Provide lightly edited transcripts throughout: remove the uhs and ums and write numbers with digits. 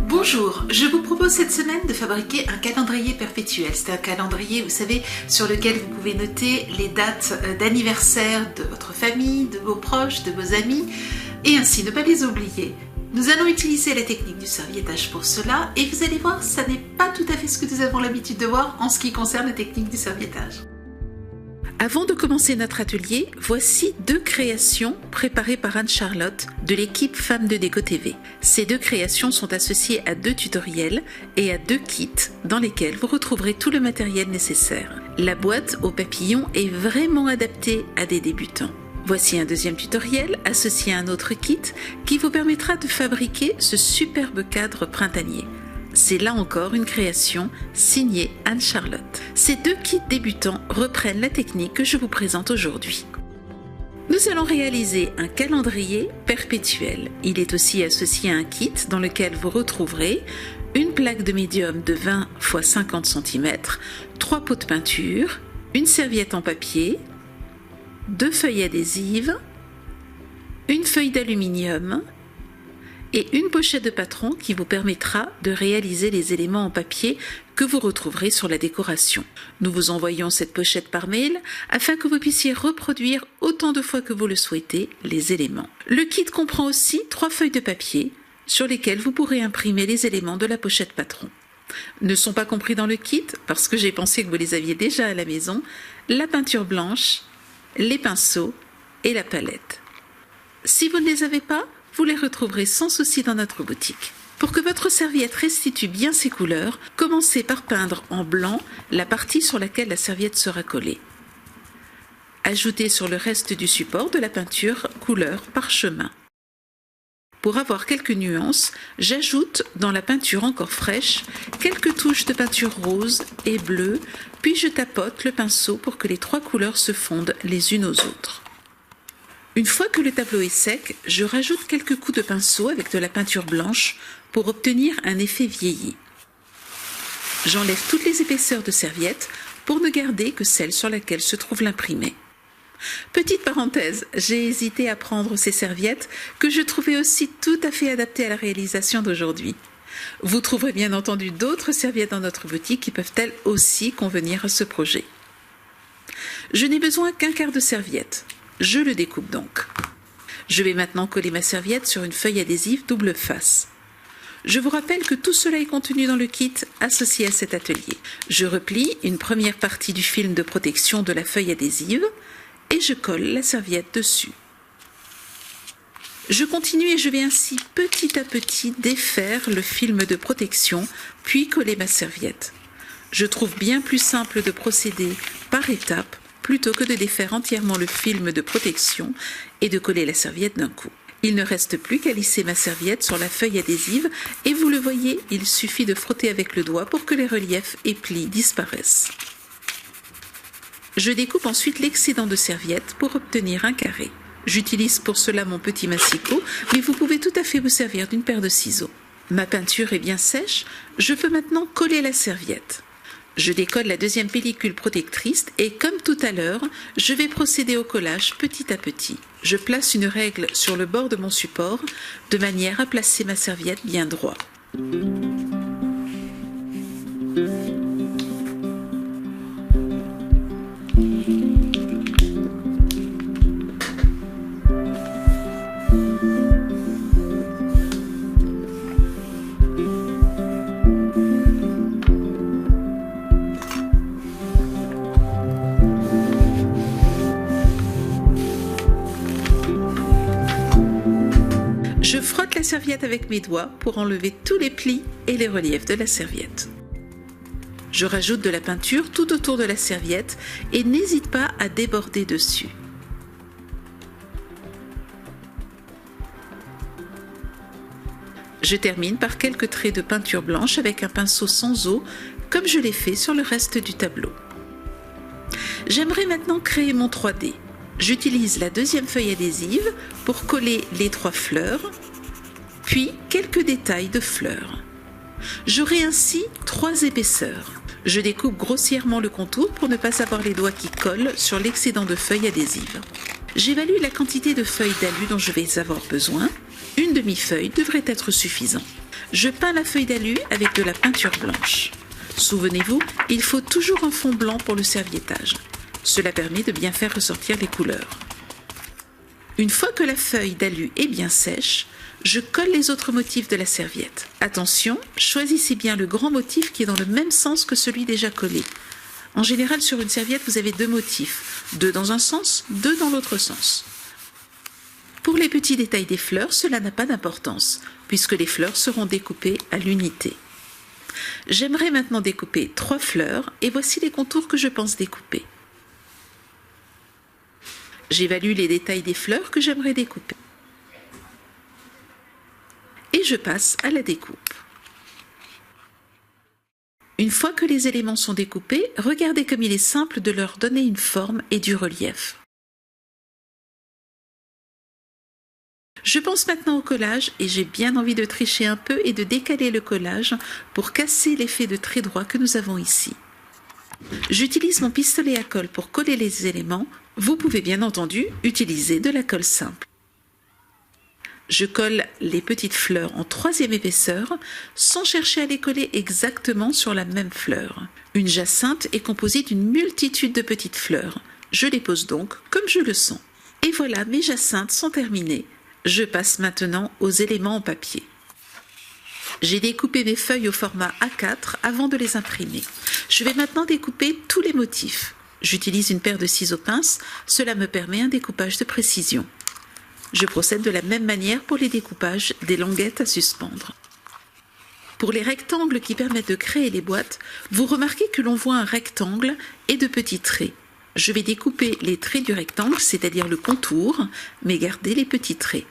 Bonjour, je vous propose cette semaine de fabriquer un calendrier perpétuel. C'est un calendrier, vous savez, sur lequel vous pouvez noter les dates d'anniversaire de votre famille, de vos proches, de vos amis, et ainsi ne pas les oublier. Nous allons utiliser la technique du serviettage pour cela, et vous allez voir, ça n'est pas tout à fait ce que nous avons l'habitude de voir en ce qui concerne la technique du serviettage. Avant de commencer notre atelier, voici 2 créations préparées par Anne-Charlotte de l'équipe Femmes de Déco TV. Ces 2 créations sont associées à 2 tutoriels et à 2 kits dans lesquels vous retrouverez tout le matériel nécessaire. La boîte aux papillons est vraiment adaptée à des débutants. Voici un deuxième tutoriel associé à un autre kit qui vous permettra de fabriquer ce superbe cadre printanier. C'est là encore une création signée Anne-Charlotte. Ces 2 kits débutants reprennent la technique que je vous présente aujourd'hui. Nous allons réaliser un calendrier perpétuel. Il est aussi associé à un kit dans lequel vous retrouverez une plaque de médium de 20 x 50 cm, 3 pots de peinture, une serviette en papier, 2 feuilles adhésives, une feuille d'aluminium, et une pochette de patron qui vous permettra de réaliser les éléments en papier que vous retrouverez sur la décoration. Nous vous envoyons cette pochette par mail afin que vous puissiez reproduire autant de fois que vous le souhaitez les éléments. Le kit comprend aussi 3 feuilles de papier sur lesquelles vous pourrez imprimer les éléments de la pochette patron. Ne sont pas compris dans le kit, parce que j'ai pensé que vous les aviez déjà à la maison, la peinture blanche, les pinceaux et la palette. Si vous ne les avez pas, vous les retrouverez sans souci dans notre boutique. Pour que votre serviette restitue bien ses couleurs, commencez par peindre en blanc la partie sur laquelle la serviette sera collée. Ajoutez sur le reste du support de la peinture couleur parchemin. Pour avoir quelques nuances, j'ajoute dans la peinture encore fraîche quelques touches de peinture rose et bleue, puis je tapote le pinceau pour que les 3 couleurs se fondent les unes aux autres. Une fois que le tableau est sec, je rajoute quelques coups de pinceau avec de la peinture blanche pour obtenir un effet vieilli. J'enlève toutes les épaisseurs de serviette pour ne garder que celle sur laquelle se trouve l'imprimé. Petite parenthèse, j'ai hésité à prendre ces serviettes que je trouvais aussi tout à fait adaptées à la réalisation d'aujourd'hui. Vous trouverez bien entendu d'autres serviettes dans notre boutique qui peuvent elles aussi convenir à ce projet. Je n'ai besoin qu'un quart de serviette. Je le découpe donc. Je vais maintenant coller ma serviette sur une feuille adhésive double face. Je vous rappelle que tout cela est contenu dans le kit associé à cet atelier. Je replie une première partie du film de protection de la feuille adhésive et je colle la serviette dessus. Je continue et je vais ainsi petit à petit défaire le film de protection puis coller ma serviette. Je trouve bien plus simple de procéder par étapes plutôt que de défaire entièrement le film de protection et de coller la serviette d'un coup. Il ne reste plus qu'à lisser ma serviette sur la feuille adhésive et vous le voyez, il suffit de frotter avec le doigt pour que les reliefs et plis disparaissent. Je découpe ensuite l'excédent de serviette pour obtenir un carré. J'utilise pour cela mon petit massicot, mais vous pouvez tout à fait vous servir d'une paire de ciseaux. Ma peinture est bien sèche, je peux maintenant coller la serviette. Je décolle la deuxième pellicule protectrice et comme tout à l'heure, je vais procéder au collage petit à petit. Je place une règle sur le bord de mon support de manière à placer ma serviette bien droit. Je frotte la serviette avec mes doigts pour enlever tous les plis et les reliefs de la serviette. Je rajoute de la peinture tout autour de la serviette et n'hésite pas à déborder dessus. Je termine par quelques traits de peinture blanche avec un pinceau sans eau, comme je l'ai fait sur le reste du tableau. J'aimerais maintenant créer mon 3D. J'utilise la deuxième feuille adhésive pour coller les 3 fleurs, puis quelques détails de fleurs. J'aurai ainsi 3 épaisseurs. Je découpe grossièrement le contour pour ne pas avoir les doigts qui collent sur l'excédent de feuilles adhésives. J'évalue la quantité de feuilles d'alu dont je vais avoir besoin. Une demi-feuille devrait être suffisant. Je peins la feuille d'alu avec de la peinture blanche. Souvenez-vous, il faut toujours un fond blanc pour le serviettage. Cela permet de bien faire ressortir les couleurs. Une fois que la feuille d'alu est bien sèche, je colle les autres motifs de la serviette. Attention, choisissez bien le grand motif qui est dans le même sens que celui déjà collé. En général, sur une serviette, vous avez 2 motifs, 2 dans un sens, 2 dans l'autre sens. Pour les petits détails des fleurs, cela n'a pas d'importance, puisque les fleurs seront découpées à l'unité. J'aimerais maintenant découper 3 fleurs, et voici les contours que je pense découper. J'évalue les détails des fleurs que j'aimerais découper. Et je passe à la découpe. Une fois que les éléments sont découpés, regardez comme il est simple de leur donner une forme et du relief. Je pense maintenant au collage et j'ai bien envie de tricher un peu et de décaler le collage pour casser l'effet de trait droit que nous avons ici. J'utilise mon pistolet à colle pour coller les éléments. Vous pouvez bien entendu utiliser de la colle simple. Je colle les petites fleurs en 3e épaisseur sans chercher à les coller exactement sur la même fleur. Une jacinthe est composée d'une multitude de petites fleurs. Je les pose donc comme je le sens. Et voilà, mes jacinthes sont terminées. Je passe maintenant aux éléments en papier. J'ai découpé mes feuilles au format A4 avant de les imprimer. Je vais maintenant découper tous les motifs. J'utilise une paire de ciseaux pinces, cela me permet un découpage de précision. Je procède de la même manière pour les découpages des languettes à suspendre. Pour les rectangles qui permettent de créer les boîtes, vous remarquez que l'on voit un rectangle et de petits traits. Je vais découper les traits du rectangle, c'est-à-dire le contour, mais garder les petits traits.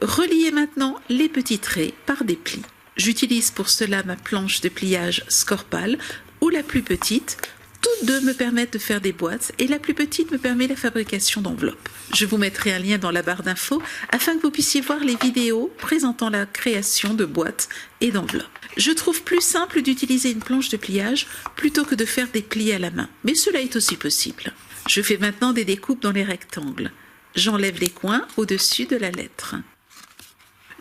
Reliez maintenant les petits traits par des plis. J'utilise pour cela ma planche de pliage Scorpal ou la plus petite. Toutes deux me permettent de faire des boîtes et la plus petite me permet la fabrication d'enveloppes. Je vous mettrai un lien dans la barre d'infos afin que vous puissiez voir les vidéos présentant la création de boîtes et d'enveloppes. Je trouve plus simple d'utiliser une planche de pliage plutôt que de faire des plis à la main, mais cela est aussi possible. Je fais maintenant des découpes dans les rectangles. J'enlève les coins au-dessus de la lettre.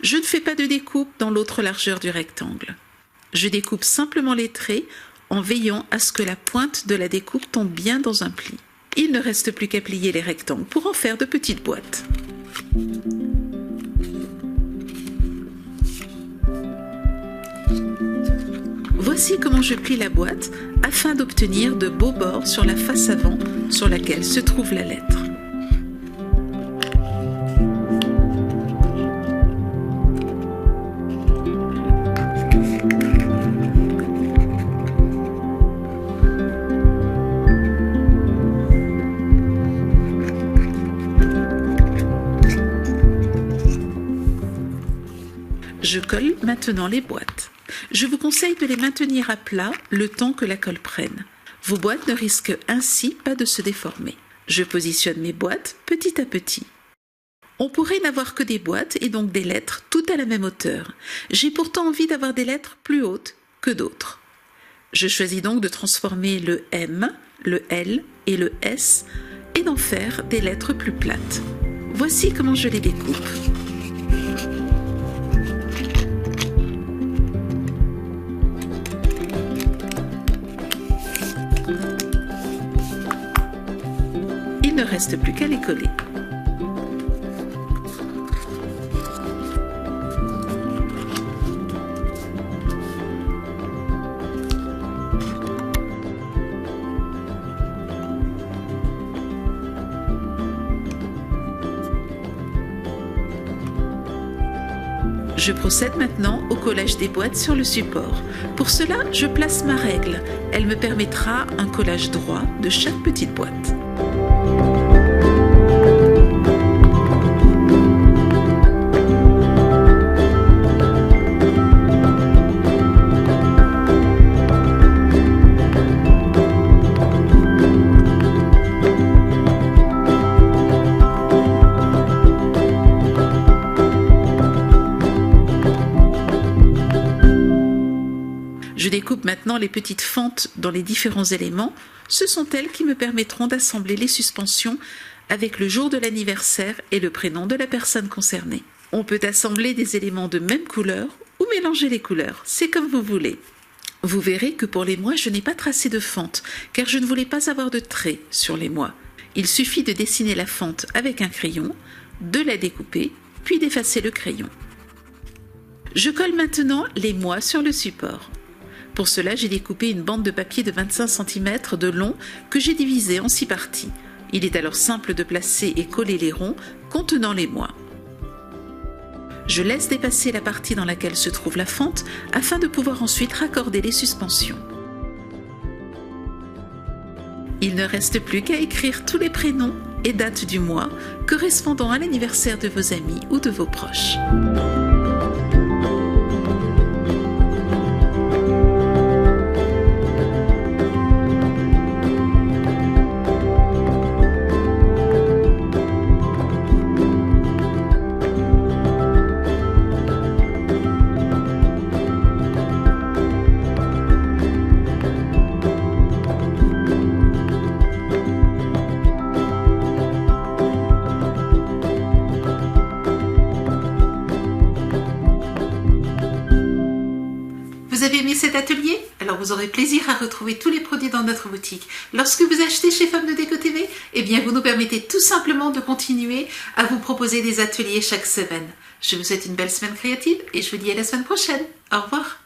Je ne fais pas de découpe dans l'autre largeur du rectangle. Je découpe simplement les traits en veillant à ce que la pointe de la découpe tombe bien dans un pli. Il ne reste plus qu'à plier les rectangles pour en faire de petites boîtes. Voici comment je plie la boîte afin d'obtenir de beaux bords sur la face avant sur laquelle se trouve la lettre. Je colle maintenant les boîtes. Je vous conseille de les maintenir à plat le temps que la colle prenne. Vos boîtes ne risquent ainsi pas de se déformer. Je positionne mes boîtes petit à petit. On pourrait n'avoir que des boîtes et donc des lettres toutes à la même hauteur. J'ai pourtant envie d'avoir des lettres plus hautes que d'autres. Je choisis donc de transformer le M, le L et le S et d'en faire des lettres plus plates. Voici comment je les découpe. Il ne reste plus qu'à les coller. Je procède maintenant au collage des boîtes sur le support. Pour cela, je place ma règle. Elle me permettra un collage droit de chaque petite boîte. Je découpe maintenant les petites fentes dans les différents éléments. Ce sont elles qui me permettront d'assembler les suspensions avec le jour de l'anniversaire et le prénom de la personne concernée. On peut assembler des éléments de même couleur ou mélanger les couleurs, c'est comme vous voulez. Vous verrez que pour les mois, je n'ai pas tracé de fente, car je ne voulais pas avoir de traits sur les mois. Il suffit de dessiner la fente avec un crayon, de la découper, puis d'effacer le crayon. Je colle maintenant les mois sur le support. Pour cela, j'ai découpé une bande de papier de 25 cm de long que j'ai divisée en 6 parties. Il est alors simple de placer et coller les ronds contenant les mois. Je laisse dépasser la partie dans laquelle se trouve la fente afin de pouvoir ensuite raccorder les suspensions. Il ne reste plus qu'à écrire tous les prénoms et dates du mois correspondant à l'anniversaire de vos amis ou de vos proches. Vous avez aimé cet atelier? Alors vous aurez plaisir à retrouver tous les produits dans notre boutique. Lorsque vous achetez chez Femmes de Déco TV, eh bien vous nous permettez tout simplement de continuer à vous proposer des ateliers chaque semaine. Je vous souhaite une belle semaine créative et je vous dis à la semaine prochaine. Au revoir.